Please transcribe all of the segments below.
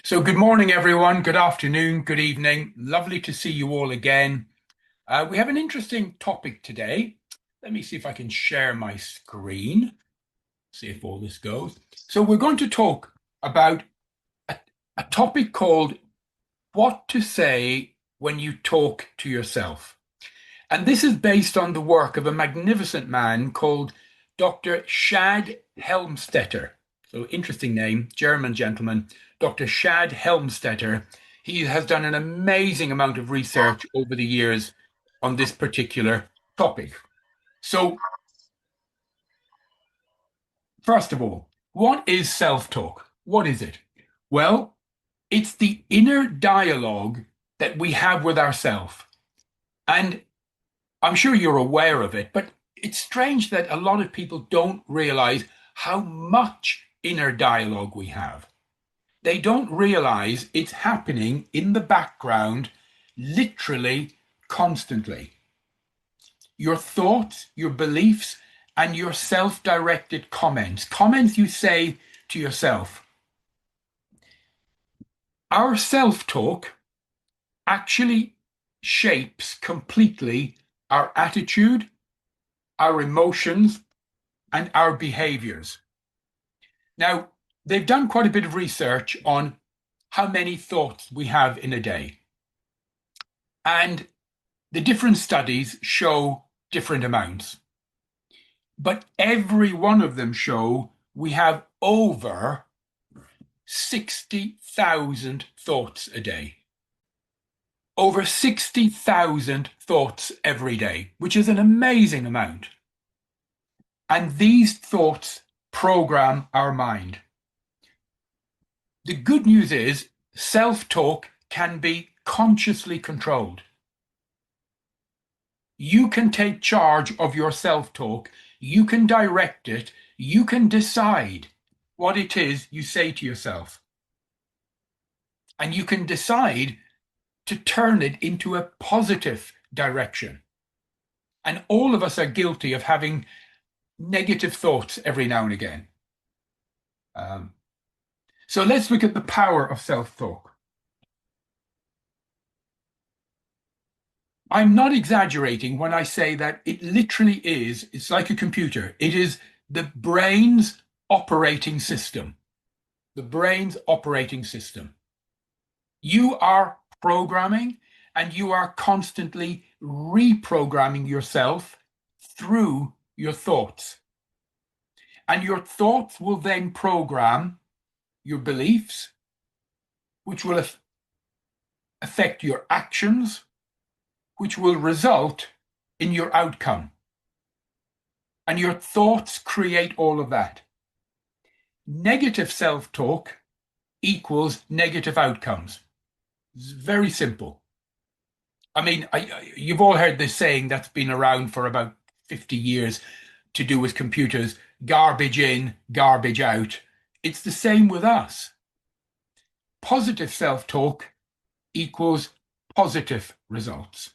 So, good morning, everyone. Good afternoon, good evening. Lovely to see you all again. We have an interesting topic today. Let me see if I can share my screen, see if all this goes. So, we're going to talk about a, a topic called what to say when you talk to yourself. And this is based on the work of a magnificent man called Dr. Shad Helmstetter. So, interesting name, German gentleman, Dr. Shad Helmstetter. He has done an amazing amount of research over the years on this particular topic. So, first of all, what is self-talk? What is it? Well, it's the inner dialogue that we have with ourselves. And I'm sure you're aware of it, but it's strange that a lot of people don't realize how much inner dialogue we have. They don't realize it's happening in the background, literally constantly. Your thoughts, your beliefs, and your self-directed comments you say to yourself. Our self-talk actually shapes completely our attitude, our emotions, and our behaviors. Now, they've done quite a bit of research on how many thoughts we have in a day. And the different studies show different amounts. But every one of them show we have over 60,000 thoughts a day. Over 60,000 thoughts every day, which is an amazing amount. And these thoughts program our mind. The good news is self-talk can be consciously controlled. You can take charge of your self-talk. You can direct it. You can decide what it is you say to yourself. And you can decide to turn it into a positive direction. And all of us are guilty of having negative thoughts every now and again. So let's look at the power of self-talk. I'm not exaggerating when I say that it literally is, it's like a computer. It is the brain's operating system. The brain's operating system. You are programming and you are constantly reprogramming yourself through your thoughts. And your thoughts will then program your beliefs, which will affect your actions, which will result in your outcome. And your thoughts create all of that. Negative self-talk equals negative outcomes. It's very simple. I mean, you've all heard this saying that's been around for about 50 years to do with computers, garbage in, garbage out. It's the same with us. Positive self-talk equals positive results.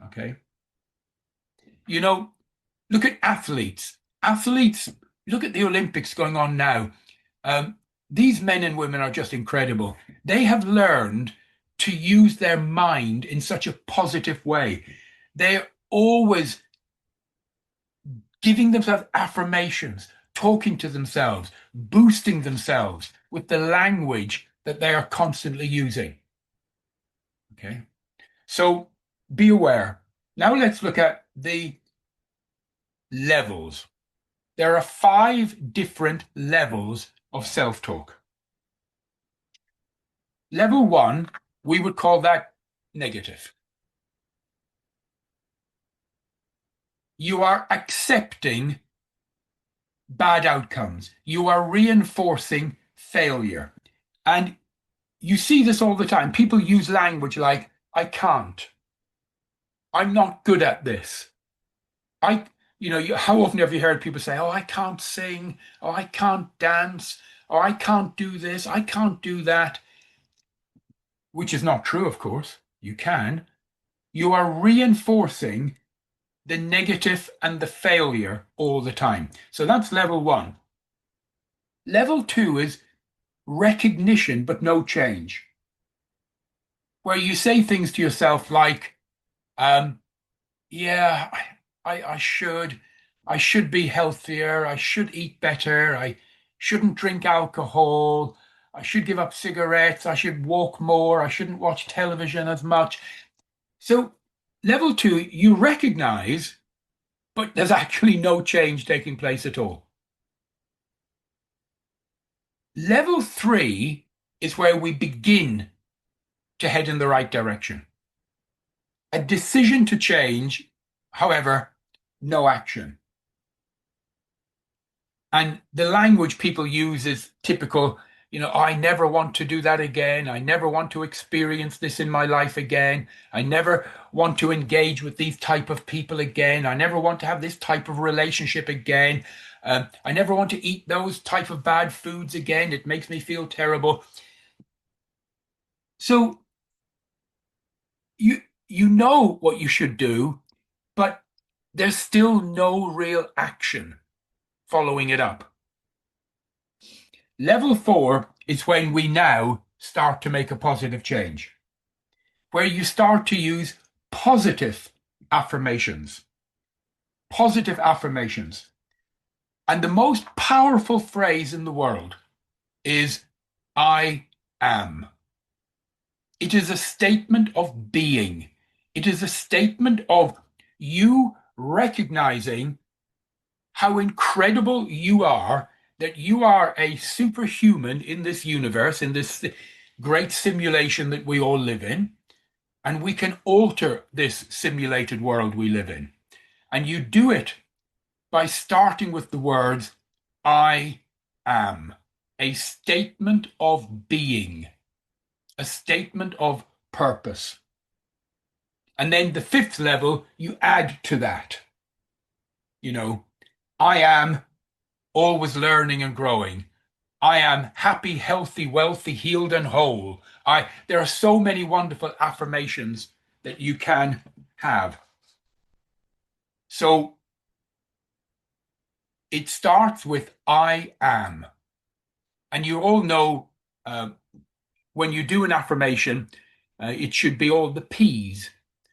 Okay. You know, look at athletes. Athletes, look at the Olympics going on now. These men and women are just incredible. They have learned to use their mind in such a positive way. They're always giving themselves affirmations, talking to themselves, boosting themselves with the language that they are constantly using. Okay. So be aware. Now let's look at the levels. There are 5 different levels of self-talk. Level 1, we would call that negative. You are accepting bad outcomes. You are reinforcing failure. And you see this all the time. People use language like, I can't. I'm not good at this. How often have you heard people say, oh, I can't sing, or I can't dance, or I can't do this, I can't do that, which is not true, of course. You can. You are reinforcing the negative and the failure all the time. So that's level 1. Level 2 is recognition but no change. Where you say things to yourself like, um, yeah, I should. I should be healthier. I should eat better. I shouldn't drink alcohol. I should give up cigarettes. I should walk more. I shouldn't watch television as much. So, level two, you recognize, but there's actually no change taking place at all. Level three is where we begin to head in the right direction. A decision to change, however, no action. And the language people use is typical, I never want to do that again. I never want to experience this in my life again. I never want to engage with these type of people again. I never want to have this type of relationship again. I never want to eat those type of bad foods again. It makes me feel terrible. So you know what you should do, but there's still no real action following it up. Level four is when we now start to make a positive change, where you start to use positive affirmations. Positive affirmations. And the most powerful phrase in the world is I am. It is a statement of being. It is a statement of you recognizing how incredible you are, that you are a superhuman in this universe, in this great simulation that we all live in, and we can alter this simulated world we live in. And you do it by starting with the words, I am, a statement of being, a statement of purpose. And then the fifth level, you add to that, I am always learning and growing. I am happy, healthy, wealthy, healed, and whole. There are so many wonderful affirmations that you can have. So it starts with I am. And you all know when you do an affirmation, it should be all the P's.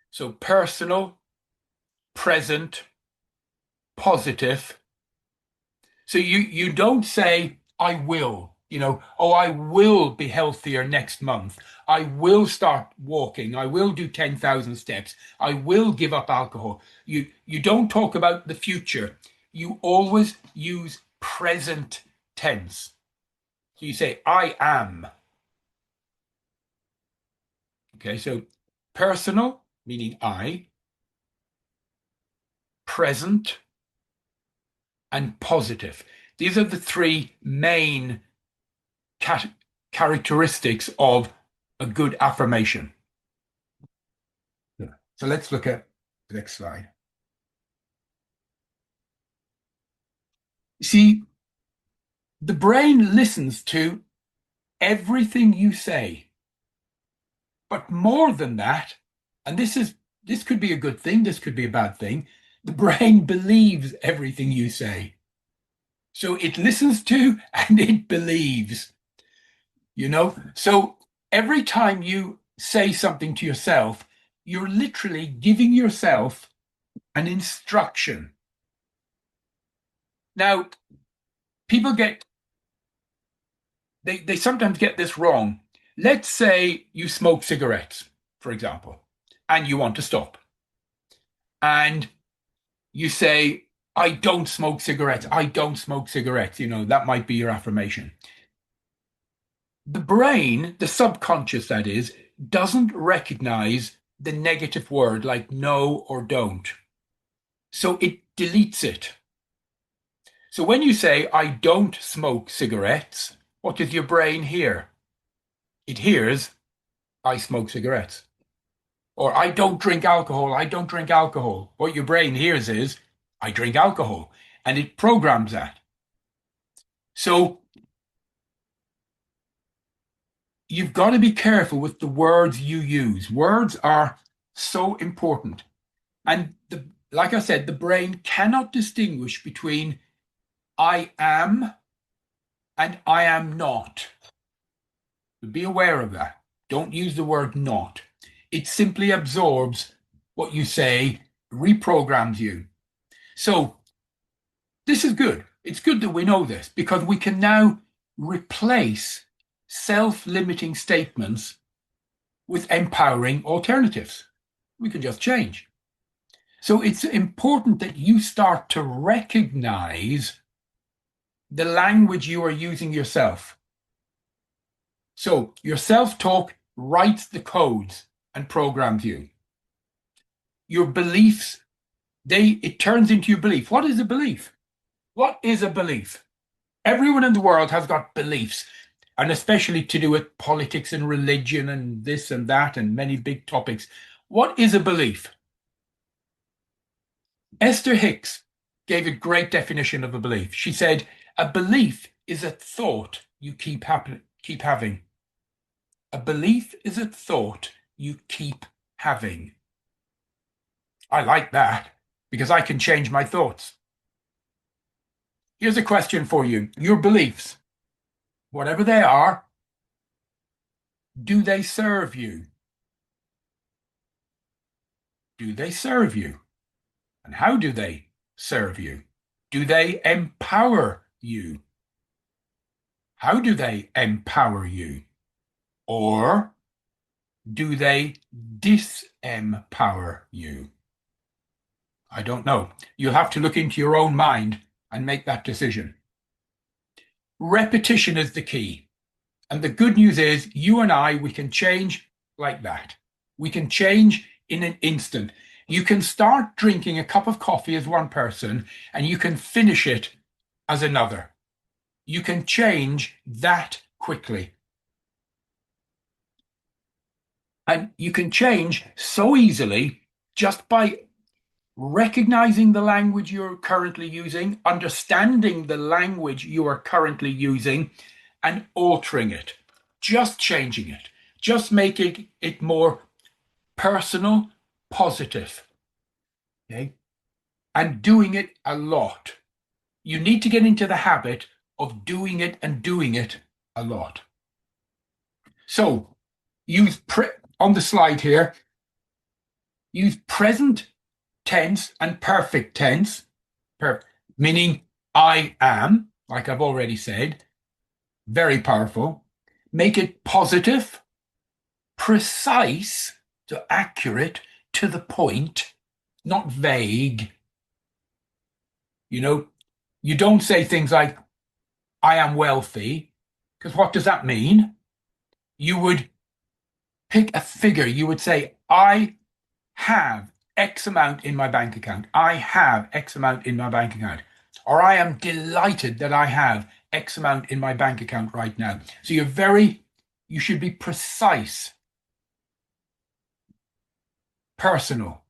So personal, present, positive. So you don't say, I will, I will be healthier next month. I will start walking. I will do 10,000 steps. I will give up alcohol. You don't talk about the future. You always use present tense. So you say, I am. Okay, so personal, meaning I, present, and positive. These are the three main characteristics of a good affirmation. So let's look at the next slide. See, the brain listens to everything you say. But more than that, and this could be a good thing, this could be a bad thing, the brain believes everything you say. So it listens to and it believes. So every time you say something to yourself, you're literally giving yourself an instruction. Now, people they sometimes get this wrong. Let's say you smoke cigarettes, for example, and you want to stop. And you say, I don't smoke cigarettes. I don't smoke cigarettes. That might be your affirmation. The brain, the subconscious that is, doesn't recognize the negative word like no or don't. So it deletes it. So when you say, I don't smoke cigarettes, what does your brain hear? It hears, I smoke cigarettes. Or I don't drink alcohol. I don't drink alcohol. What your brain hears is, I drink alcohol. And it programs that. So you've got to be careful with the words you use. Words are so important. And like I said, the brain cannot distinguish between I am and I am not. Be aware of that. Don't use the word not. It simply absorbs what you say, reprograms you. So this is good. It's good that we know this because we can now replace self-limiting statements with empowering alternatives. We can just change. So it's important that you start to recognize the language you are using yourself. So your self-talk writes the codes and programs you. Your beliefs, it turns into your belief. What is a belief? What is a belief? Everyone in the world has got beliefs, and especially to do with politics and religion and this and that and many big topics. What is a belief? Esther Hicks gave a great definition of a belief. She said, a belief is a thought you keep having. A belief is a thought you keep having. I like that because I can change my thoughts. Here's a question for you. Your beliefs, whatever they are, do they serve you? Do they serve you? And how do they serve you? Do they empower you? How do they empower you? Or do they disempower you? I don't know. You'll have to look into your own mind and make that decision. Repetition is the key. And the good news is you and I, we can change like that. We can change in an instant. You can start drinking a cup of coffee as one person and you can finish it as another. You can change that quickly. And you can change so easily just by recognizing the language you're currently using, understanding the language you are currently using, and altering it. Just changing it. Just making it more personal, positive. Okay? And doing it a lot. You need to get into the habit of doing it and doing it a lot. So, use on the slide here, use present tense and perfect tense, meaning I am, like I've already said, very powerful. Make it positive, precise, so accurate, to the point, not vague. You know, you don't say things like, I am wealthy, because what does that mean? You would pick a figure. You would say, I have X amount in my bank account. I have X amount in my bank account. Or I am delighted that I have X amount in my bank account right now. So you should be precise, personal.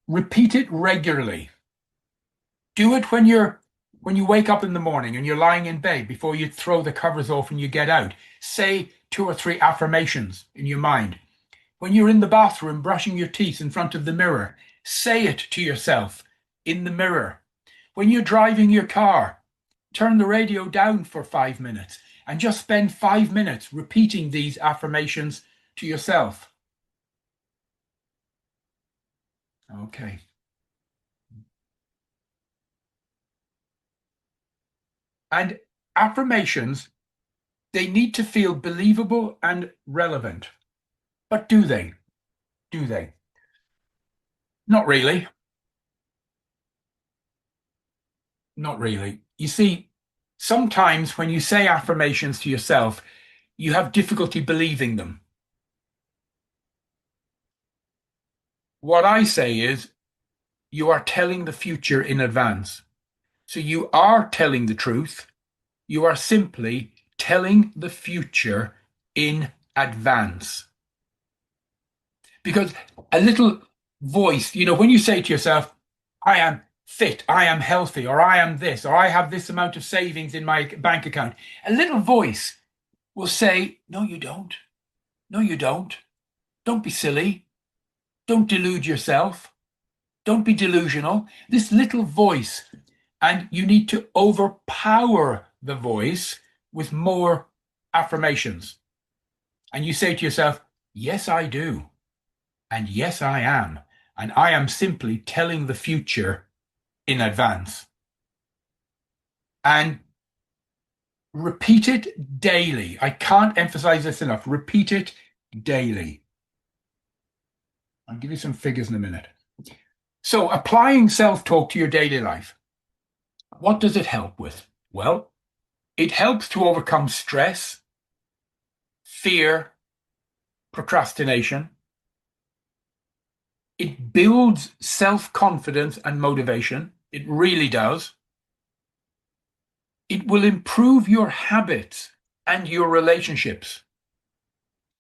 Repeat it regularly. Do it when you wake up in the morning and you're lying in bed before you throw the covers off and you get out. Say 2 or 3 affirmations in your mind. When you're in the bathroom brushing your teeth in front of the mirror, say it to yourself in the mirror. When you're driving your car, turn the radio down for 5 minutes and just spend 5 minutes repeating these affirmations to yourself. Okay. And affirmations, they need to feel believable and relevant. But do they? Do they? Not really. Not really. You see, sometimes when you say affirmations to yourself, you have difficulty believing them. What I say is, you are telling the future in advance. So you are telling the truth. You are simply telling the future in advance. Because a little voice, when you say to yourself, I am fit, I am healthy, or I am this, or I have this amount of savings in my bank account, a little voice will say, no, you don't. No, you don't. Don't be silly. Don't delude yourself. Don't be delusional. This little voice, and you need to overpower the voice with more affirmations. And you say to yourself, yes, I do. And yes, I am. And I am simply telling the future in advance. And repeat it daily. I can't emphasize this enough. Repeat it daily. I'll give you some figures in a minute. So, applying self-talk to your daily life, what does it help with? Well, it helps to overcome stress, fear, procrastination. It builds self-confidence and motivation. It really does. It will improve your habits and your relationships.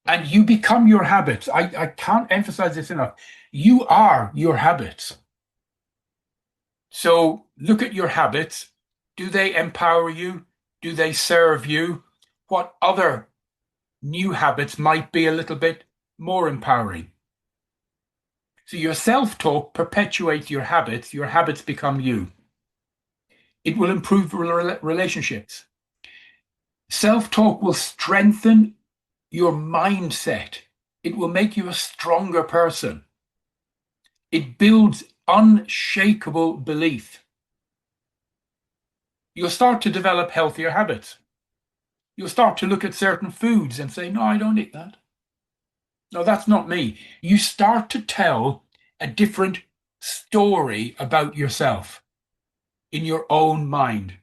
And you become your habits. I can't emphasize this enough. You are your habits. So look at your habits. Do they empower you? Do they serve you? What other new habits might be a little bit more empowering? So your self-talk perpetuates your habits become you. It will improve relationships. Self-talk will strengthen your mindset. It will make you a stronger person. It builds unshakable belief. You'll start to develop healthier habits. You'll start to look at certain foods and say, no, I don't eat that. No, that's not me. You start to tell a different story about yourself in your own mind.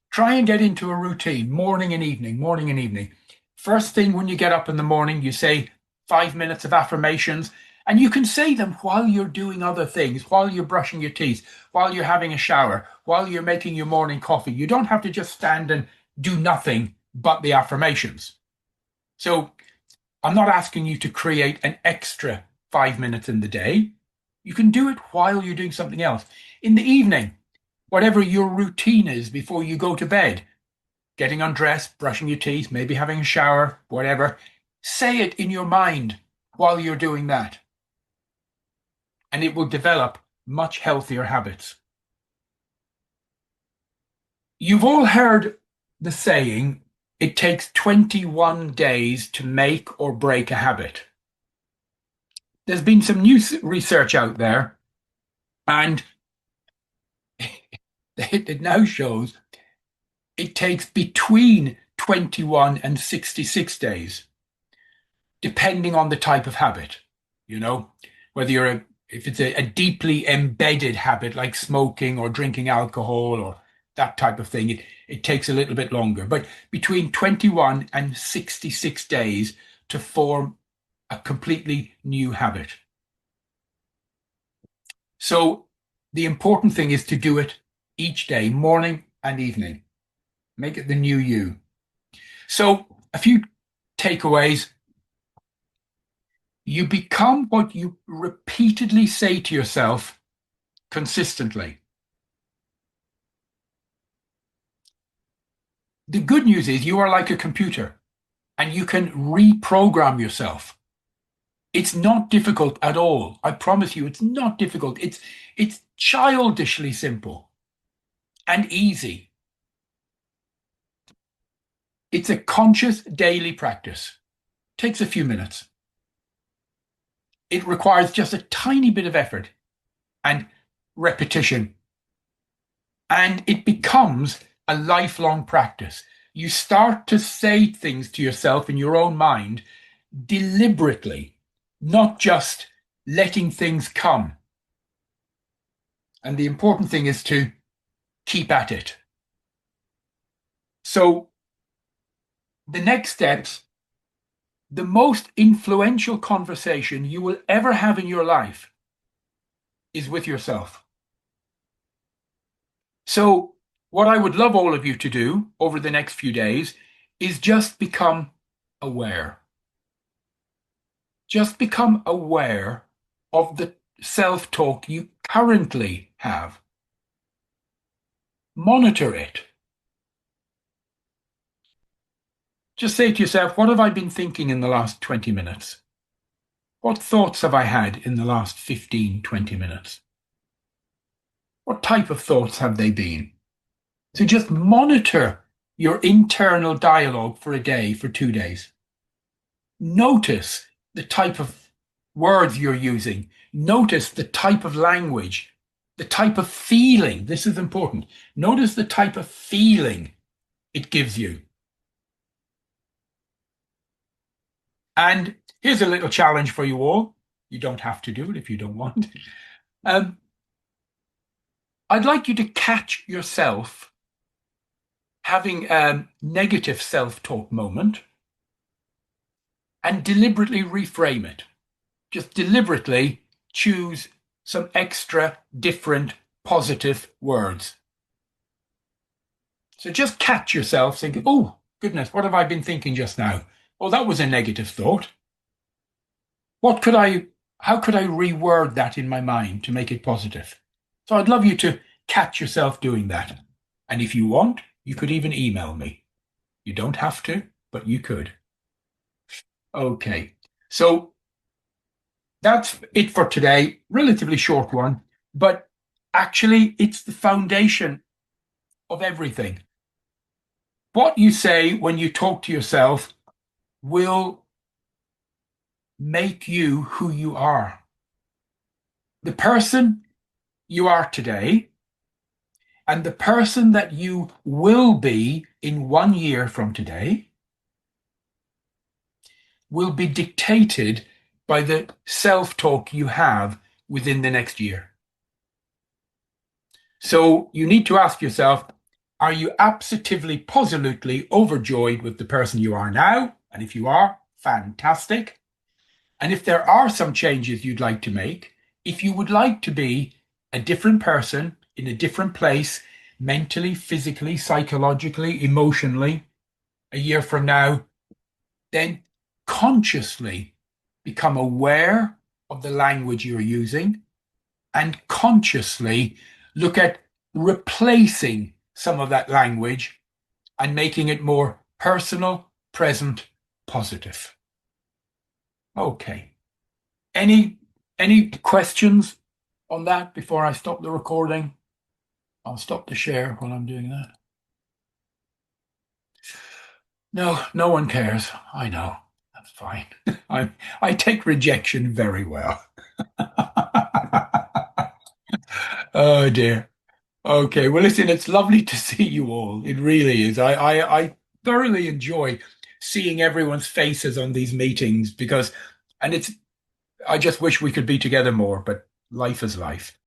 Try and get into a routine, morning and evening, morning and evening. First thing when you get up in the morning, you say 5 minutes of affirmations, and you can say them while you're doing other things, while you're brushing your teeth, while you're having a shower, while you're making your morning coffee. You don't have to just stand and do nothing but the affirmations. So I'm not asking you to create an extra 5 minutes in the day. You can do it while you're doing something else. In the evening, whatever your routine is before you go to bed, getting undressed, brushing your teeth, maybe having a shower, whatever, say it in your mind while you're doing that. And it will develop much healthier habits. You've all heard the saying, it takes 21 days to make or break a habit. There's been some new research out there, and it now shows it takes between 21 and 66 days, depending on the type of habit. You know, whether if it's a deeply embedded habit like smoking or drinking alcohol or that type of thing, it takes a little bit longer. But between 21 and 66 days to form a completely new habit. So the important thing is to do it each day, morning and evening. Make it the new you. So a few takeaways. You become what you repeatedly say to yourself consistently. The good news is you are like a computer and you can reprogram yourself. It's not difficult at all. I promise you, it's not difficult. It's childishly simple and easy. It's a conscious daily practice. Takes a few minutes. It requires just a tiny bit of effort and repetition. And it becomes a lifelong practice. You start to say things to yourself in your own mind deliberately, not just letting things come. And the important thing is to keep at it. So the next steps, the most influential conversation you will ever have in your life is with yourself. So what I would love all of you to do over the next few days is just become aware. Just become aware of the self-talk you currently have. Monitor it. Just say to yourself, what have I been thinking in the last 20 minutes? What thoughts have I had in the last 15, 20 minutes? What type of thoughts have they been? So just monitor your internal dialogue for a day, for 2 days. Notice the type of words you're using. Notice the type of language, the type of feeling. This is important. Notice the type of feeling it gives you. And here's a little challenge for you all. You don't have to do it if you don't want. I'd like you to catch yourself having a negative self-talk moment and deliberately reframe it. Just deliberately choose some extra different positive words. So just catch yourself thinking, oh, goodness, what have I been thinking just now? Oh, that was a negative thought. How could I reword that in my mind to make it positive? So I'd love you to catch yourself doing that. And if you want, you could even email me. You don't have to, but you could. Okay. So that's it for today. Relatively short one, but actually it's the foundation of everything. What you say when you talk to yourself will make you who you are. The person you are today and the person that you will be in 1 year from today will be dictated by the self-talk you have within the next year. So you need to ask yourself, are you absolutely overjoyed with the person you are now? And if you are, fantastic. And if there are some changes you'd like to make, if you would like to be a different person in a different place, mentally, physically, psychologically, emotionally, a year from now, then consciously become aware of the language you're using and consciously look at replacing some of that language and making it more personal, present, positive. Okay. Any questions on that before I stop the recording? I'll stop the share while I'm doing that. No, no one cares. I know. That's fine. I take rejection very well. Oh dear. Okay. Well, listen, it's lovely to see you all. It really is. I thoroughly enjoy seeing everyone's faces on these meetings because, and it's, I just wish we could be together more, but life is life.